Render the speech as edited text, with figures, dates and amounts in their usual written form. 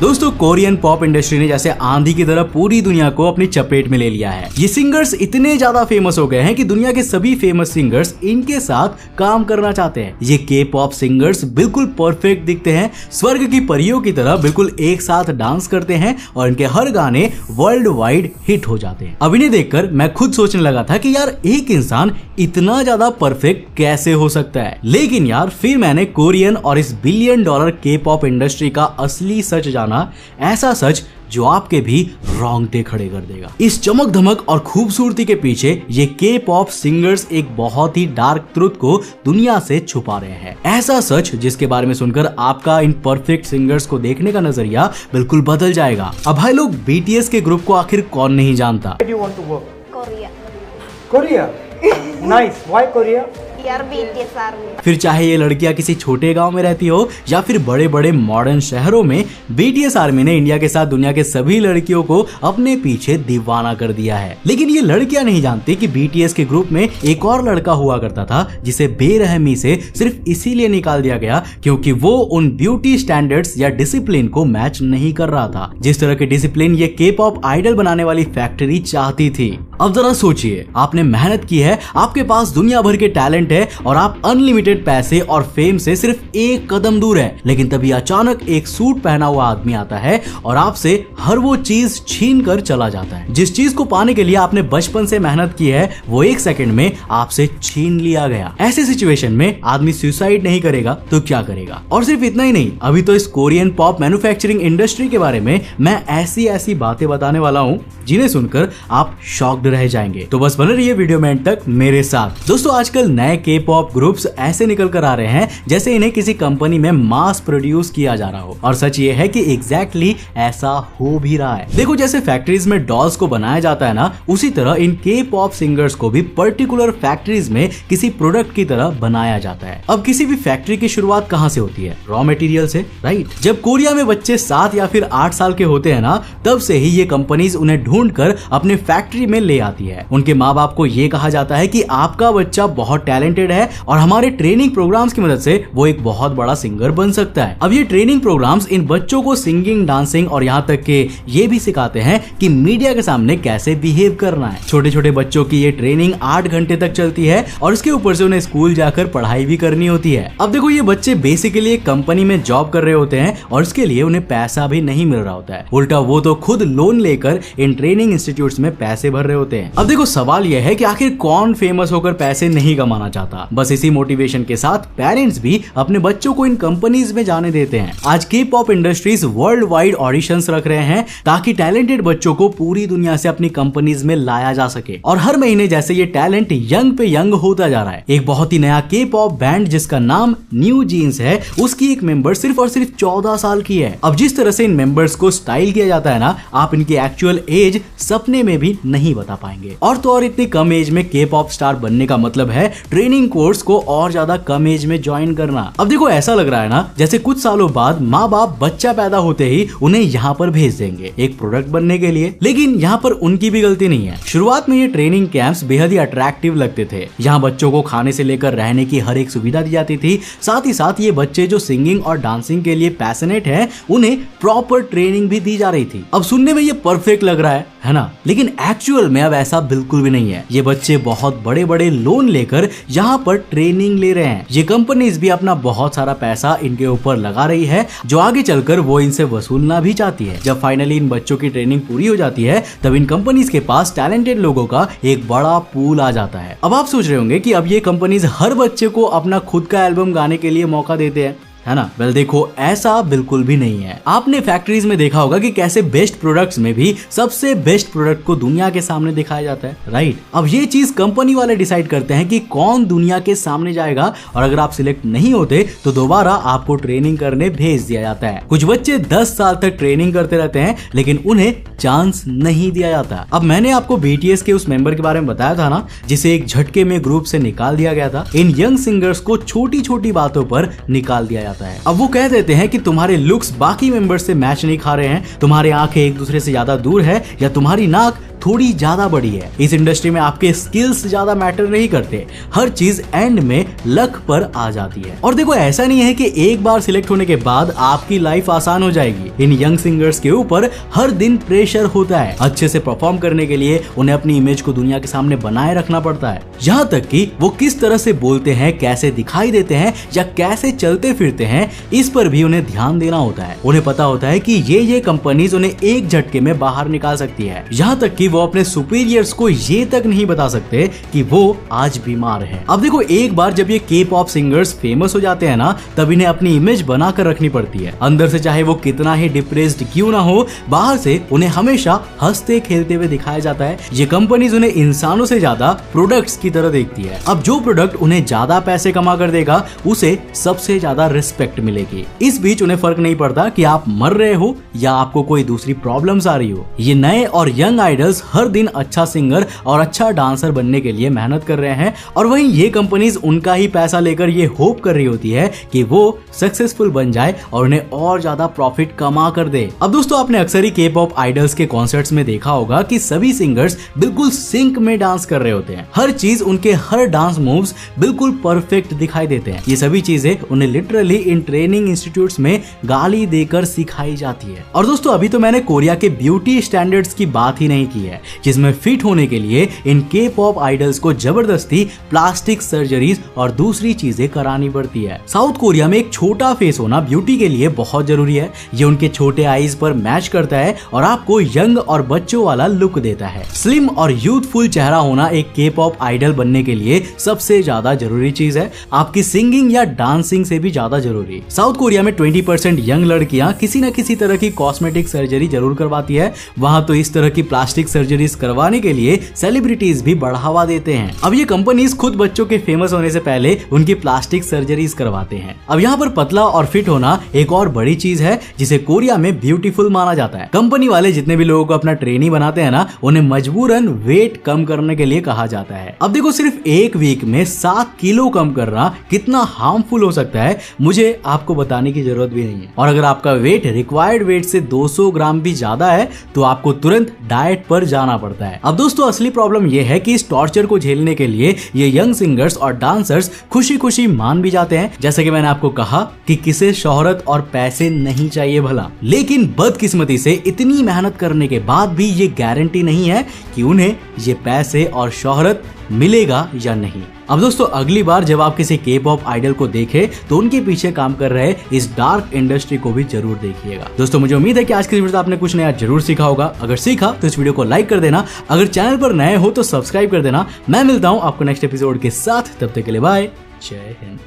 दोस्तों Korean pop industry ने जैसे आंधी की तरह पूरी दुनिया को अपनी चपेट में ले लिया है। ये सिंगर्स इतने ज्यादा फेमस हो गए हैं कि दुनिया के सभी फेमस सिंगर्स इनके साथ काम करना चाहते हैं। ये के पॉप सिंगर्स बिल्कुल परफेक्ट दिखते हैं, स्वर्ग की परियों की तरह बिल्कुल एक साथ डांस करते हैं और इनके हर गाने वर्ल्ड वाइड हिट हो जाते हैं। अब इन्हें देखकर मैं खुद सोचने लगा था कि यार एक इंसान इतना ज्यादा परफेक्ट कैसे हो सकता है, लेकिन यार फिर मैंने कोरियन और इस $1 बिलियन के पॉप इंडस्ट्री का असली सच जाना, ऐसा सच जो आपके भी रोंगटे खड़े कर देगा। इस चमक धमक और खूबसूरती के पीछे ये के पॉप सिंगर्स एक बहुत ही डार्क ट्रुथ को दुनिया से छुपा रहे हैं। ऐसा सच जिसके बारे में सुनकर आपका इन परफेक्ट सिंगर्स को देखने का नजरिया बिल्कुल बदल जाएगा। अब भाई लोग BTS के ग्रुप को आखिर कौन नहीं जानता। कोरिया। नाइस। Why Korea? यार BTS आर्मी। फिर चाहे ये लड़कियां किसी छोटे गांव में रहती हो या फिर बड़े बड़े मॉडर्न शहरों में, BTS आर्मी ने इंडिया के साथ दुनिया के सभी लड़कियों को अपने पीछे दीवाना कर दिया है। लेकिन ये लड़कियां नहीं जानती कि BTS के ग्रुप में एक और लड़का हुआ करता था जिसे बेरहमी से सिर्फ इसीलिए निकाल दिया गया क्योंकि वो उन ब्यूटी स्टैंडर्ड्स या डिसिप्लिन को मैच नहीं कर रहा था जिस तरह के डिसिप्लिन ये के पॉप आइडल बनाने वाली फैक्ट्री चाहती थी। अब जरा सोचिए, आपने मेहनत की है, आपके पास दुनिया भर के टैलेंट है और आप अनलिमिटेड पैसे और फेम से सिर्फ एक कदम दूर है, लेकिन तभी अचानक एक सूट पहना हुआ आदमी आता है और आपसे हर वो चीज छीन कर चला जाता है। जिस चीज को पाने के लिए आपने बचपन से मेहनत की है वो एक सेकंड में आपसे छीन लिया गया। ऐसे सिचुएशन में आदमी सुसाइड नहीं करेगा तो क्या करेगा? और सिर्फ इतना ही नहीं, अभी तो इस कोरियन पॉप मैन्युफैक्चरिंग इंडस्ट्री के बारे में मैं ऐसी बातें बताने वाला हूँ जिन्हें सुनकर आप शॉक्ड रह जाएंगे। तो बस बने रहिए वीडियो में एंड तक मेरे साथ। दोस्तों आजकल नए के पॉप ग्रुप्स ऐसे निकल कर आ रहे हैं जैसे इन्हें किसी कंपनी में मास प्रोड्यूस किया जा रहा हो, और सच ये है कि एग्जैक्टली ऐसा हो भी रहा है। देखो जैसे फैक्ट्रीज में डॉल्स को बनाया जाता है ना, उसी तरह इन के पॉप सिंगर्स को भी पर्टिकुलर फैक्ट्रीज में किसी प्रोडक्ट की तरह बनाया जाता है। अब किसी भी फैक्ट्री की शुरुआत कहाँ से होती है? रॉ मटेरियल से, राइट। जब कोरिया में बच्चे 7 या फिर 8 साल के होते हैं ना, तब से ही ये कंपनीज उन्हें ढूंढ कर अपने फैक्ट्री में ले आती है। उनके माँ बाप को ये कहा जाता है कि आपका बच्चा बहुत टैलेंटेड है और हमारे ट्रेनिंग प्रोग्राम्स की मदद से वो एक बहुत बड़ा सिंगर बन सकता है। अब ये ट्रेनिंग प्रोग्राम्स इन बच्चों को सिंगिंग, डांसिंग और यहाँ तक के ये भी सिखाते हैं कि मीडिया के सामने कैसे बिहेव करना है। छोटे छोटे बच्चों की ये ट्रेनिंग 8 घंटे तक चलती है और इसके ऊपर से उन्हें स्कूल जाकर पढ़ाई भी करनी होती है। अब देखो ये बच्चे बेसिकली एक कंपनी में जॉब कर रहे होते हैं और इसके लिए उन्हें पैसा भी नहीं मिल रहा होता है, उल्टा वो तो खुद लोन लेकर इन ट्रेनिंग इंस्टीट्यूट्स में पैसे भर रहे होते हैं। अब देखो सवाल यह है कि आखिर कौन फेमस होकर पैसे नहीं कमाना चाहता? बस इसी मोटिवेशन के साथ पेरेंट्स भी अपने बच्चों को इन कंपनीज में जाने देते हैं। आज के pop industries world wide auditions रख रहे हैं ताकि टैलेंटेड बच्चों को पूरी दुनिया से अपनी कंपनीज में लाया जा सके। और हर महीने जैसे ये टैलेंट यंग पे यंग होता जा रहा है, एक बहुत ही नया के पॉप बैंड जिसका नाम न्यू जीन्स है, उसकी एक मेंबर सिर्फ और सिर्फ 14 साल की है। अब जिस तरह से इन मेंबर्स को स्टाइल किया जाता है ना, आप इनकी एक्चुअल एज सपने में भी नहीं बता पाएंगे। और तो और इतनी कम एज में के पॉप स्टार बनने का मतलब है ट्रेनिंग कोर्स को और ज्यादा कम एज में ज्वाइन करना। अब देखो ऐसा लग रहा है ना जैसे कुछ सालों बाद माँ बाप बच्चा पैदा होते ही उन्हें यहाँ पर भेज देंगे एक प्रोडक्ट बनने के लिए, लेकिन यहाँ पर उनकी भी गलती नहीं है। शुरुआत में ये ट्रेनिंग कैंप्स बेहद ही अट्रैक्टिव लगते थे। यहाँ बच्चों को खाने से लेकर रहने की हर एक सुविधा दी जाती थी। साथ ही साथ ये बच्चे जो सिंगिंग और डांसिंग के लिए पैशनेट है उन्हें प्रॉपर ट्रेनिंग भी दी जा रही थी। अब सुनने में ये परफेक्ट लग रहा है ना, लेकिन एक्चुअल में अब ऐसा बिल्कुल भी नहीं है। ये बच्चे बहुत बड़े बड़े लोन लेकर यहाँ पर ट्रेनिंग ले रहे हैं। ये कंपनीज भी अपना बहुत सारा पैसा इनके ऊपर लगा रही है जो आगे चलकर वो इनसे वसूलना भी चाहती है। जब फाइनली इन बच्चों की ट्रेनिंग पूरी हो जाती है तब इन कंपनीज के पास टैलेंटेड लोगों का एक बड़ा पूल आ जाता है। अब आप सोच रहे होंगे कि अब ये कंपनीज हर बच्चे को अपना खुद का एल्बम गाने के लिए मौका देते हैं, है ना? वेल देखो ऐसा बिल्कुल भी नहीं है। आपने फैक्ट्रीज में देखा होगा कि कैसे बेस्ट प्रोडक्ट्स में भी सबसे बेस्ट प्रोडक्ट को दुनिया के सामने दिखाया जाता है, राइट। अब ये चीज कंपनी वाले डिसाइड करते हैं कि कौन दुनिया के सामने जाएगा और अगर आप सिलेक्ट नहीं होते तो दोबारा आपको ट्रेनिंग करने भेज दिया जाता है। कुछ बच्चे 10 साल तक ट्रेनिंग करते रहते हैं लेकिन उन्हें चांस नहीं दिया जाता। अब मैंने आपको BTS के उस मेंबर के बारे में बताया था ना जिसे एक झटके में ग्रुप से निकाल दिया गया था। इन यंग सिंगर्स को छोटी छोटी बातों पर निकाल दिया जाता है। अब वो कह देते हैं कि तुम्हारे लुक्स बाकी मेंबर्स से मैच नहीं खा रहे हैं, तुम्हारी आंखें एक दूसरे से ज्यादा दूर है या तुम्हारी नाक थोड़ी ज्यादा बड़ी है। इस इंडस्ट्री में आपके स्किल्स ज्यादा मैटर नहीं करते, हर चीज एंड में लक पर आ जाती है। और देखो ऐसा नहीं है कि एक बार सिलेक्ट होने के बाद आपकी लाइफ आसान हो जाएगी। इन यंग सिंगर्स के ऊपर हर दिन प्रेशर होता है। अच्छे से परफॉर्म करने के लिए उन्हें अपनी इमेज को दुनिया के सामने बनाए रखना पड़ता है। यहाँ तक कि वो किस तरह से बोलते हैं, कैसे दिखाई देते हैं या कैसे चलते फिरते हैं, इस पर भी उन्हें ध्यान देना होता है। उन्हें पता होता है कि ये कंपनीज उन्हें एक झटके में बाहर निकाल सकती है। यहाँ तक कि वो अपने सुपीरियर्स को ये तक नहीं बता सकते कि वो आज बीमार हैं। अब देखो एक बार जब ये के पॉप सिंगर्स फेमस हो जाते हैं ना, तब इन्हें अपनी इमेज बनाकर रखनी पड़ती है। अंदर से चाहे वो कितना ही डिप्रेस्ड क्यों ना हो, बाहर से उन्हें हमेशा हंसते खेलते हुए दिखाया जाता है। ये कंपनीज उन्हें इंसानों से ज्यादा प्रोडक्ट्स की तरह देखती है। अब जो प्रोडक्ट उन्हें ज्यादा पैसे कमा कर देगा उसे सबसे ज्यादा रिस्पेक्ट मिलेगी। इस बीच उन्हें फर्क नहीं पड़ता कि आप मर रहे हो या आपको कोई दूसरी प्रॉब्लम्स आ रही हो। ये नए और यंग आइडल्स हर दिन अच्छा सिंगर और अच्छा डांसर बनने के लिए मेहनत कर रहे हैं, और वहीं ये कंपनीज उनका ही पैसा लेकर ये होप कर रही होती है कि वो सक्सेसफुल बन जाए और उन्हें और ज्यादा प्रॉफिट कमा कर दे। अब दोस्तों आपने अक्सर ही के पॉप आइडल्स के कॉन्सर्ट्स में देखा होगा कि सभी सिंगर्स बिल्कुल सिंक में डांस कर रहे होते हैं। हर चीज, उनके हर डांस मूव्स बिल्कुल परफेक्ट दिखाई देते हैं। ये सभी चीजें उन्हें लिटरली इन ट्रेनिंग इंस्टीट्यूट्स में गाली देकर सिखाई जाती है। और दोस्तों अभी तो मैंने कोरिया के ब्यूटी स्टैंडर्ड्स की बात ही नहीं की है, जिसमें फिट होने के लिए इन के पॉप आइडल्स को जबरदस्ती प्लास्टिक सर्जरीज और दूसरी चीजें करानी पड़ती है। साउथ कोरिया में एक छोटा फेस होना ब्यूटी के लिए बहुत जरूरी है। ये उनके छोटे आईज पर मैच करता है और आपको यंग और बच्चों वाला लुक देता है। स्लिम और यूथफुल चेहरा होना एक के पॉप आइडल बनने के लिए सबसे ज्यादा जरूरी चीज है, आपकी सिंगिंग या डांसिंग से भी ज्यादा जरूरी। साउथ कोरिया में 20% यंग लड़कियां किसी न किसी तरह की कॉस्मेटिक सर्जरी जरूर करवाती है। वहां तो इस तरह की प्लास्टिक सर्जरीज करवाने के लिए सेलिब्रिटीज भी बढ़ावा देते हैं। अब ये कंपनीज खुद बच्चों के फेमस होने से पहले उनकी प्लास्टिक सर्जरीज करवाते हैं। अब यहाँ पर पतला और फिट होना एक और बड़ी चीज है जिसे कोरिया में ब्यूटीफुल माना जाता है। कंपनी वाले जितने भी लोगों को अपना ट्रेनी बनाते हैं ना, उन्हें मजबूरन वेट कम करने के लिए कहा जाता है। अब देखो सिर्फ एक वीक में 7 किलो कम करना कितना हार्मफुल हो सकता है, मुझे आपको बताने की जरूरत भी नहीं है। और अगर आपका वेट रिक्वायर्ड वेट से 200 ग्राम भी ज्यादा है तो आपको तुरंत डाइट पर जाना पड़ता है। अब दोस्तों असली प्रॉब्लम यह है कि इस टॉर्चर को झेलने के लिए ये यंग सिंगर्स और डांसर्स खुशी खुशी मान भी जाते हैं। जैसे कि मैंने आपको कहा कि किसे शोहरत और पैसे नहीं चाहिए भला, लेकिन बदकिस्मती से इतनी मेहनत करने के बाद भी ये गारंटी नहीं है कि उन्हें ये पैसे और शोहरत मिलेगा या नहीं। अब दोस्तों अगली बार जब आप किसी के पॉप आइडल को देखें तो उनके पीछे काम कर रहे इस डार्क इंडस्ट्री को भी जरूर देखिएगा। दोस्तों मुझे उम्मीद है कि आज की वीडियो से आपने कुछ नया जरूर सीखा होगा। अगर सीखा तो इस वीडियो को लाइक कर देना, अगर चैनल पर नए हो तो सब्सक्राइब कर देना। मैं मिलता हूँ आपको नेक्स्ट एपिसोड के साथ, तब तक के लिए बाय, जय हिंद।